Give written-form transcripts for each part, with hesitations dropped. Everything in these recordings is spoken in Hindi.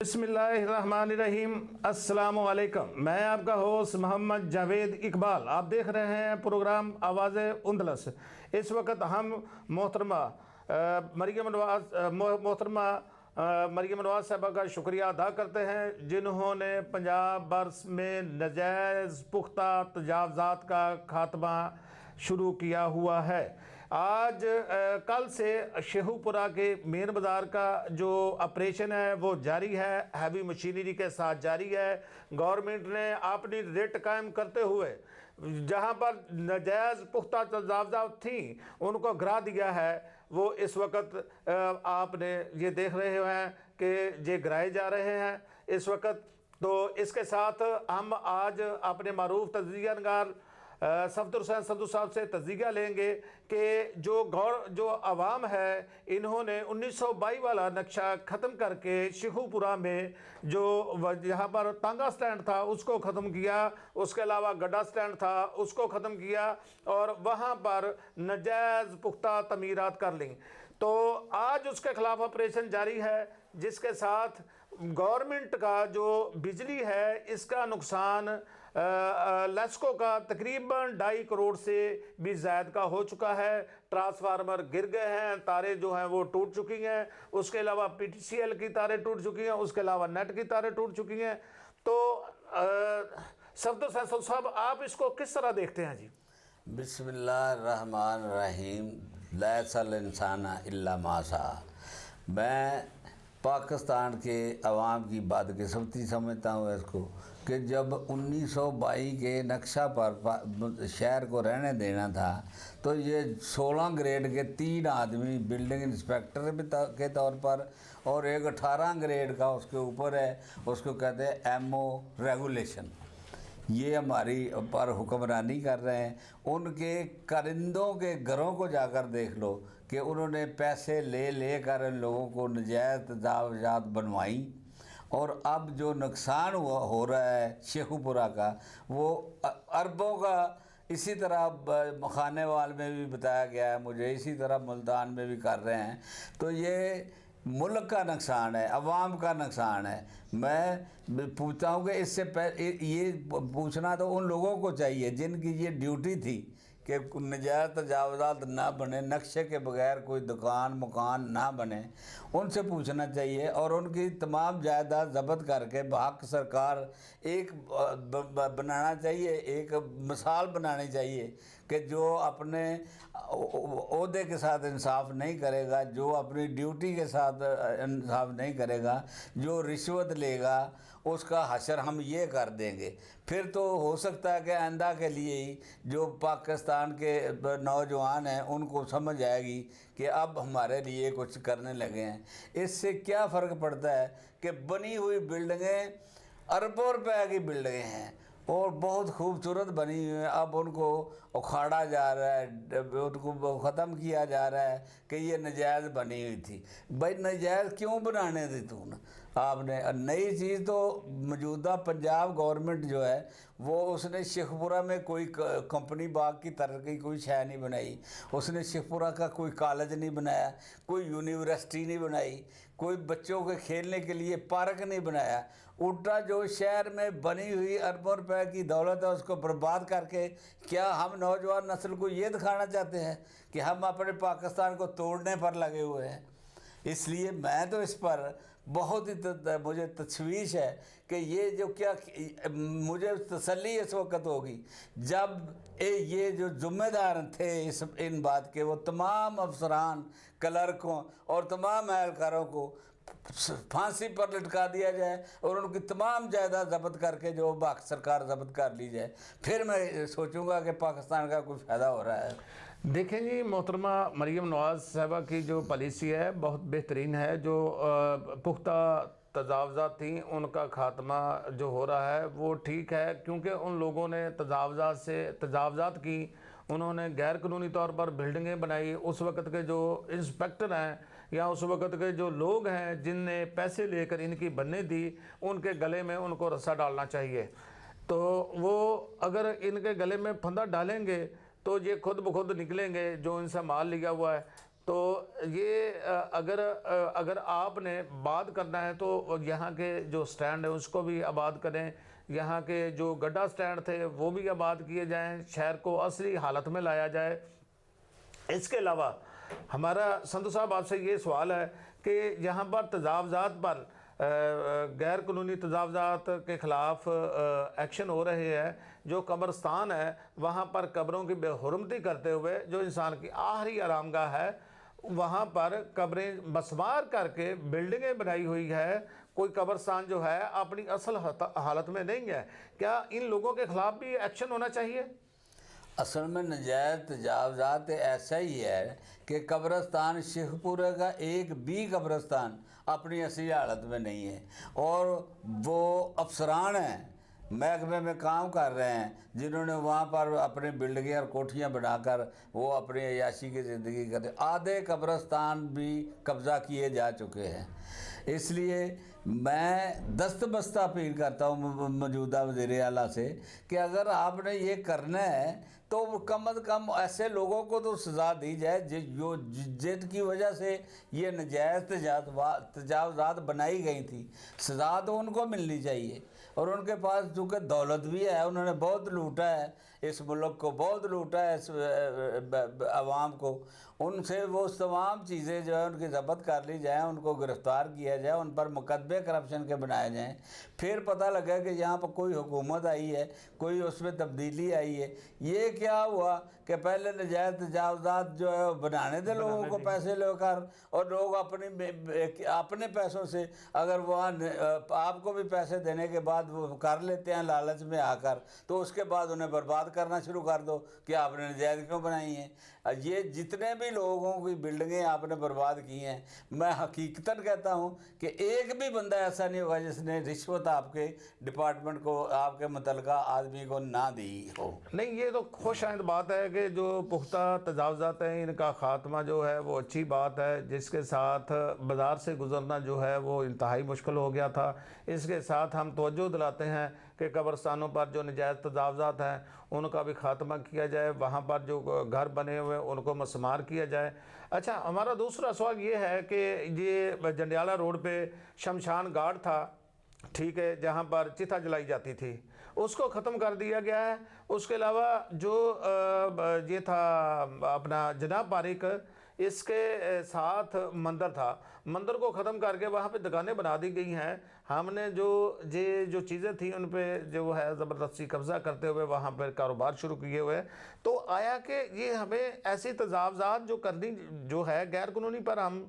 बिस्मिल्लाहिर्रहमानिर्रहीम। अस्सलामुअलैकुम। मैं आपका होस्ट मोहम्मद जावेद इकबाल। आप देख रहे हैं प्रोग्राम आवाज़े उंदलस। इस वक्त हम मोहतरमा मरियम नवाज साहबा का शुक्रिया अदा करते हैं, जिन्होंने पंजाब बर्स में नजायज़ पुख्ता तजावज़ात का खात्मा शुरू किया हुआ है। आज कल से शेखुपुरा के मेन बाज़ार का जो ऑपरेशन है वो जारी है, हैवी मशीनरी के साथ जारी है। गवर्नमेंट ने अपनी रेट कायम करते हुए जहां पर नजायज़ पुख्ता तजावज़ात थी उनको गिरा दिया है। वो इस वक्त आपने ये देख रहे हैं कि ये गिराए जा रहे हैं इस वक्त। तो इसके साथ हम आज अपने मारूफ तज्ज़िया नगार सफदर हुसैन सद्दू साहब से तज्ज़िया लेंगे कि जो आवाम है इन्होंने 1922 वाला नक्शा ख़त्म करके शेखुपुरा में जो यहाँ पर तांगा स्टैंड था उसको ख़त्म किया, उसके अलावा गड्ढा स्टैंड था उसको ख़त्म किया और वहाँ पर नजायज़ पुख्ता तमीरात कर ली। तो आज उसके ख़िलाफ़ ऑपरेशन जारी है, जिसके साथ गवर्नमेंट का जो बिजली है इसका नुकसान लेस्को का तकरीबन 2.5 करोड़ से भी ज़्यादा का हो चुका है। ट्रांसफार्मर गिर गए हैं, तारें जो हैं वो टूट चुकी हैं, उसके अलावा पीटीसीएल की तारें टूट चुकी हैं, उसके अलावा नेट की तारें टूट चुकी हैं। तो सफदर हुसैन साहब, आप इसको किस तरह देखते हैं जी? बिस्मिल्लाहिर्रहमानिर्रहीम। लैसल इंसाना इल्ला मासा। मैं पाकिस्तान के अवाम की बदकिस्मती समझता हूँ इसको कि जब 1922 के नक्शा पर शहर को रहने देना था तो ये 16 ग्रेड के 3 आदमी बिल्डिंग इंस्पेक्टर के तौर पर और एक 18 ग्रेड का उसके ऊपर है, उसको कहते हैं एमओ रेगुलेशन, ये हमारी पर हुक्मरानी कर रहे हैं। उनके कारिंदों के घरों को जाकर देख लो कि उन्होंने पैसे ले कर इन लोगों को नजायज़ तजावज़ात बनवाई और अब जो नुकसान हो रहा है शेखुपुरा का वो अरबों का। इसी तरह खानेवाल में भी बताया गया है मुझे, इसी तरह मुल्तान में भी कर रहे हैं। तो ये मुल्क का नुकसान है, अवाम का नुकसान है। मैं पूछता हूँ कि इससे पहले ये पूछना तो उन लोगों को चाहिए जिनकी ये ड्यूटी थी कि नजायज़ तजावज़ात ना बने, नक्शे के बगैर कोई दुकान मकान ना बने, उनसे पूछना चाहिए और उनकी तमाम जायदाद ज़ब्त करके हक सरकार एक बनाना चाहिए, एक मिसाल बनानी चाहिए कि जो अपने ओहदे के साथ इंसाफ नहीं करेगा, जो अपनी ड्यूटी के साथ इंसाफ नहीं करेगा, जो रिश्वत लेगा उसका हशर हम ये कर देंगे। फिर तो हो सकता है कि आइंदा के लिए ही जो पाकिस्तान के नौजवान हैं उनको समझ आएगी कि अब हमारे लिए कुछ करने लगे हैं। इससे क्या फ़र्क पड़ता है कि बनी हुई बिल्डिंगें अरबों रुपए की बिल्डिंगें हैं और बहुत खूबसूरत बनी हुई है, अब उनको उखाड़ा जा रहा है, उनको ख़त्म किया जा रहा है कि ये नजायज़ बनी हुई थी। भाई नजायज़ क्यों बनाने दी तूने? आपने नई चीज़ तो मौजूदा पंजाब गवर्नमेंट जो है वो उसने शेखपुरा में कोई कंपनी बाग की तरह की कोई शय नहीं बनाई, उसने शेखपुरा का कोई कॉलेज नहीं बनाया, कोई यूनिवर्सिटी नहीं बनाई, कोई बच्चों के खेलने के लिए पार्क नहीं बनाया। उल्टा जो शहर में बनी हुई अरबों रुपए की दौलत है उसको बर्बाद करके क्या हम नौजवान नस्ल को ये दिखाना चाहते हैं कि हम अपने पाकिस्तान को तोड़ने पर लगे हुए हैं? इसलिए मैं तो इस पर बहुत ही मुझे तशवीश है कि ये जो क्या मुझे तसल्ली इस वक्त होगी जब ये जो ज़िम्मेदार थे इन बात के, वो तमाम अफसरान क्लर्कों और तमाम एहलकारों को फांसी पर लटका दिया जाए और उनकी तमाम जायदाद जब्त करके जो बाक सरकार जब्त कर ली जाए, फिर मैं सोचूंगा कि पाकिस्तान का कुछ फ़ायदा हो रहा है। देखें जी, मोहतरमा मरियम नवाज साहबा की जो पॉलिसी है बहुत बेहतरीन है। जो पुख्ता तजावज़ात थी उनका ख़ात्मा जो हो रहा है वो ठीक है, क्योंकि उन लोगों ने तजावज़ात की, उन्होंने गैर कानूनी तौर पर बिल्डिंगें बनाई। उस वक़्त के जो इंस्पेक्टर हैं या उस वक़्त के जो लोग हैं जिनने पैसे लेकर इनकी बनने दी, उनके गले में उनको रस्सा डालना चाहिए। तो वो अगर इनके गले में फंदा डालेंगे तो ये खुद ब खुद निकलेंगे जो इनसे माल लिया हुआ है। तो ये अगर आपने बात करना है तो यहाँ के जो स्टैंड है उसको भी आबाद करें, यहाँ के जो गड्ढा स्टैंड थे वो भी आबाद किए जाएं, शहर को असली हालत में लाया जाए। इसके अलावा हमारा संधू साहब आपसे ये सवाल है कि यहाँ पर तजावज़ात पर गैर कानूनी तजावज़ात के ख़िलाफ़ एक्शन हो रहे हैं। जो कब्रस्तान है वहाँ पर कब्रों की बेहुरमती करते हुए जो इंसान की आखिरी आरामगाह है वहाँ पर कब्रें मसमार करके बिल्डिंगें बनाई हुई है। कोई कब्रस्तान जो है अपनी असल हालत में नहीं है। क्या इन लोगों के ख़िलाफ़ भी एक्शन होना चाहिए? असल में नजायज़ तजावज़ात ऐसा ही है कि कब्रस्तान शेखपुरा का एक भी कब्रस्तान अपनी असली हालत में नहीं है, और वो अफसरान हैं महकमे में काम कर रहे हैं जिन्होंने वहाँ पर अपने बिल्डिंगें और कोठियाँ बनाकर वो अपनी अयाशी की ज़िंदगी करते। आधे कब्रस्तान भी कब्ज़ा किए जा चुके हैं। इसलिए मैं दस्तबस्ता अपील करता हूँ मौजूदा वज़ीर आला से कि अगर आपने ये करना है तो कम अज़ कम ऐसे लोगों को तो सज़ा दी जाए जिनकी वजह से ये नजायज़ तजावज़ात बनाई गई थी। सज़ा तो उनको मिलनी चाहिए, और उनके पास चूँकि दौलत भी है, उन्होंने बहुत लूटा है इस मुल्क को, बहुत लूटा है इस आवाम को। उनसे वो तमाम चीज़ें जो है उनकी ज़ब्त कर ली जाए, उनको गिरफ़्तार किया जाए, उन पर मुकदमे करप्शन के बनाए जाएं। फिर पता लगा कि यहाँ पर कोई हुकूमत आई है, कोई उसमें तब्दीली आई है। ये क्या हुआ कि पहले नजायज़ तजावज़ात जो है बनाने थे लोगों को पैसे लेकर, और लोग अपने पैसों से अगर वहाँ आपको भी पैसे देने के बाद वो कर लेते हैं लालच में आकर, तो उसके बाद उन्हें बर्बाद करना शुरू कर दो कि आपने नजायज़ क्यों बनाई हैं। ये जितने भी लोगों की बिल्डिंगें आपने बर्बाद की हैं, मैं हकीकतन कहता हूँ कि एक भी बंदा ऐसा नहीं होगा जिसने रिश्वत आपके डिपार्टमेंट को, आपके मुतलका आदमी को ना दी हो। नहीं, ये तो खुश आइंद बात है कि जो पुख्ता तजावज़ात हैं इनका ख़ात्मा जो है वो अच्छी बात है, जिसके साथ बाज़ार से गुज़रना जो है वो इंतहाई मुश्किल हो गया था। इसके साथ हम तवज्जो दिलाते हैं कि कब्रस्तानों पर जो नजायज़ तजावज़ात हैं उनका भी ख़ात्मा किया जाए, वहाँ पर जो घर बने हुए उनको मसमार किया जाए। अच्छा, हमारा दूसरा सवाल ये है कि ये जंडियाला रोड पे शमशान घाट था, ठीक है, जहाँ पर चिता जलाई जाती थी, उसको ख़त्म कर दिया गया है। उसके अलावा जो ये था अपना जनाब पारिक, इसके साथ मंदिर था, मंदिर को ख़त्म करके वहाँ पे दुकानें बना दी गई हैं। हमने जो चीज़ें थी उन पे जो है ज़बरदस्ती कब्ज़ा करते हुए वहाँ पर कारोबार शुरू किए हुए। तो आया कि ये हमें ऐसी तजावज़ात जो करनी जो है गैर कानूनी पर हम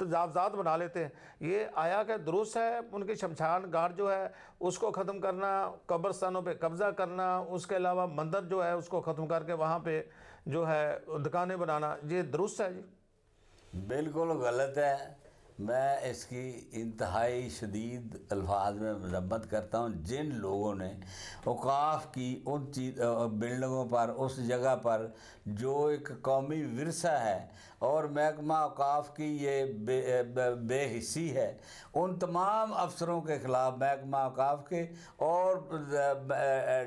तजावज़ात बना लेते हैं, ये आया कि दुरुस्त है? उनकी शमशान घाट जो है उसको ख़त्म करना, कब्रस्तानों पे कब्ज़ा करना, उसके अलावा मंदिर जो है उसको ख़त्म करके वहाँ पे जो है दुकानें बनाना, ये दुरुस्त है जी? बिल्कुल गलत है। मैं इसकी इंतहाई शदीद अल्फाज में मज़म्मत करता हूँ। जिन लोगों ने औकाफ की उन बिल्डिंगों पर, उस जगह पर जो एक कौमी विरसा है और महकमा औकाफ की ये बेहिस्सी है, उन तमाम अफसरों के ख़िलाफ़, महकमा औकाफ के और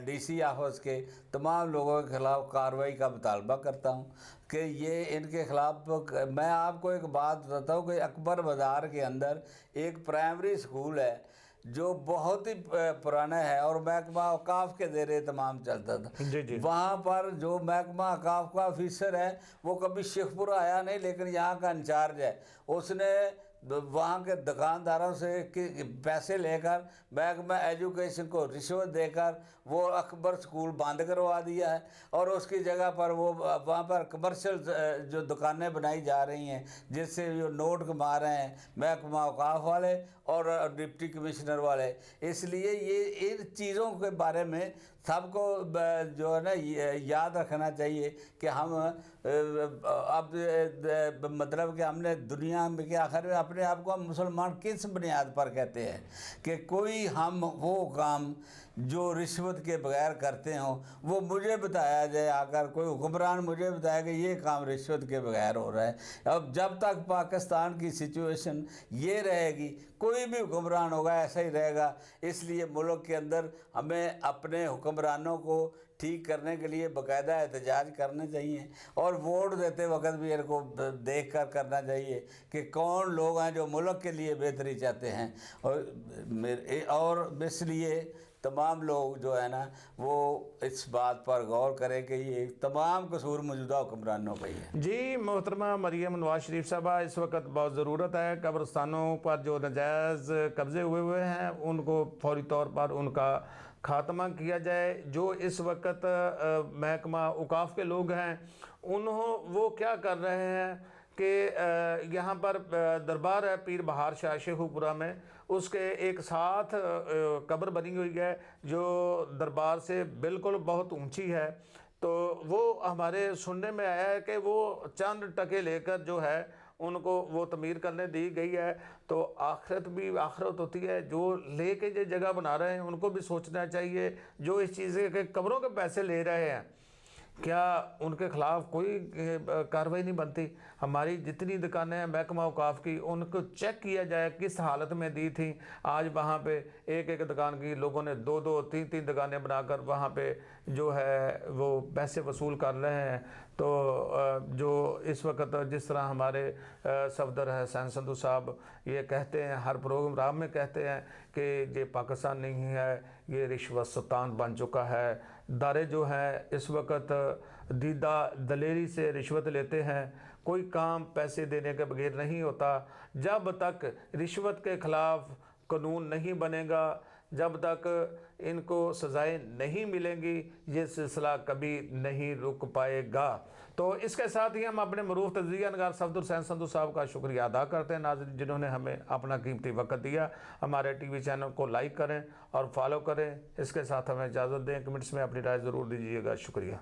DC ऑफिस के तमाम लोगों के ख़िलाफ़ कार्रवाई का मुतालबा करता हूँ कि ये इनके ख़िलाफ़। मैं आपको एक बात बताता हूँ कि अकबर बाज़ार के अंदर एक प्राइमरी स्कूल है जो बहुत ही पुराना है और महकमा औकाफ के ज़ेरे तमाम चलता था। जी जी। वहाँ पर जो महकमा औकाफ का ऑफिसर है वो कभी शेखपुरा आया नहीं, लेकिन यहाँ का इंचार्ज है, उसने वहाँ के दुकानदारों से पैसे लेकर महकमा एजुकेशन को रिश्वत देकर वो अकबर स्कूल बंद करवा दिया है, और उसकी जगह पर वो वहाँ पर कमर्शियल जो दुकानें बनाई जा रही हैं जिससे जो नोट कमा रहे हैं महकमा औकाफ वाले और डिप्टी कमिश्नर वाले। इसलिए ये इन चीज़ों के बारे में सबको जो है ना याद रखना चाहिए कि हम अब मतलब कि हमने दुनिया में के आखिर में अपने आप को हम मुसलमान किस बुनियाद पर कहते हैं कि कोई हम वो काम जो रिश्वत के बगैर करते हों वो मुझे बताया जाए, आकर कोई हुक्मरान मुझे बताया कि ये काम रिश्वत के बगैर हो रहा है। अब जब तक पाकिस्तान की सिचुएशन ये रहेगी, कोई भी हुक्मरान होगा ऐसा ही रहेगा। इसलिए मुल्क के अंदर हमें अपने हुक्मरानों को ठीक करने के लिए बाकायदा एहतजाज करने चाहिए, और वोट देते वक्त भी इनको देख कर करना चाहिए कि कौन लोग हैं जो मुल्क के लिए बेहतरी चाहते हैं। और इसलिए तमाम लोग जो है ना वो इस बात पर गौर करें कि ये तमाम कसूर मौजूदा हुक्मरानों का ही है। जी मोहतरमा मरियम नवाज शरीफ साहबा, इस वक्त बहुत ज़रूरत है कब्रिस्तानों पर जो नाजायज़ कब्ज़े हुए हैं उनको फौरी तौर पर उनका खात्मा किया जाए। जो इस वक्त महकमा औकाफ के लोग हैं वो क्या कर रहे हैं कि यहाँ पर दरबार है पीर बहार शाह शेखुपुरा में, उसके एक साथ कब्र बनी हुई है जो दरबार से बिल्कुल बहुत ऊंची है। तो वो हमारे सुनने में आया है कि वो चंद टके लेकर जो है उनको वो तमीर करने दी गई है। तो आखिरत भी आखिरत होती है, जो लेके जो जगह बना रहे हैं उनको भी सोचना चाहिए। जो इस चीज़ के कब्रों के पैसे ले रहे हैं, क्या उनके ख़िलाफ़ कोई कार्रवाई नहीं बनती? हमारी जितनी दुकानें हैं महकमा औकाफ की, उनको चेक किया जाए किस हालत में दी थी। आज वहाँ पे एक एक दुकान की लोगों ने दो दो तीन तीन दुकानें बनाकर वहाँ पे जो है वो पैसे वसूल कर रहे हैं। तो जो इस वक्त जिस तरह हमारे सफदर हसन संधू साहब ये कहते हैं, हर प्रोग्राम में कहते हैं कि ये पाकिस्तान नहीं है, ये रिश्वत सुल्तान बन चुका है। दारे जो हैं इस वक्त दीदा दलेरी से रिश्वत लेते हैं, कोई काम पैसे देने के बगैर नहीं होता। जब तक रिश्वत के ख़िलाफ़ कानून नहीं बनेगा, जब तक इनको सज़ाएं नहीं मिलेंगी, ये सिलसिला कभी नहीं रुक पाएगा। तो इसके साथ ही हम अपने मरूफ तज़किया नगार सफदर हुसैन संधू साहब का शुक्रिया अदा करते हैं नाज़रीन, जिन्होंने हमें अपना कीमती वक्त दिया। हमारे टीवी चैनल को लाइक करें और फॉलो करें। इसके साथ हमें इजाज़त दें, कमेंट्स में अपनी राय ज़रूर दीजिएगा। शुक्रिया।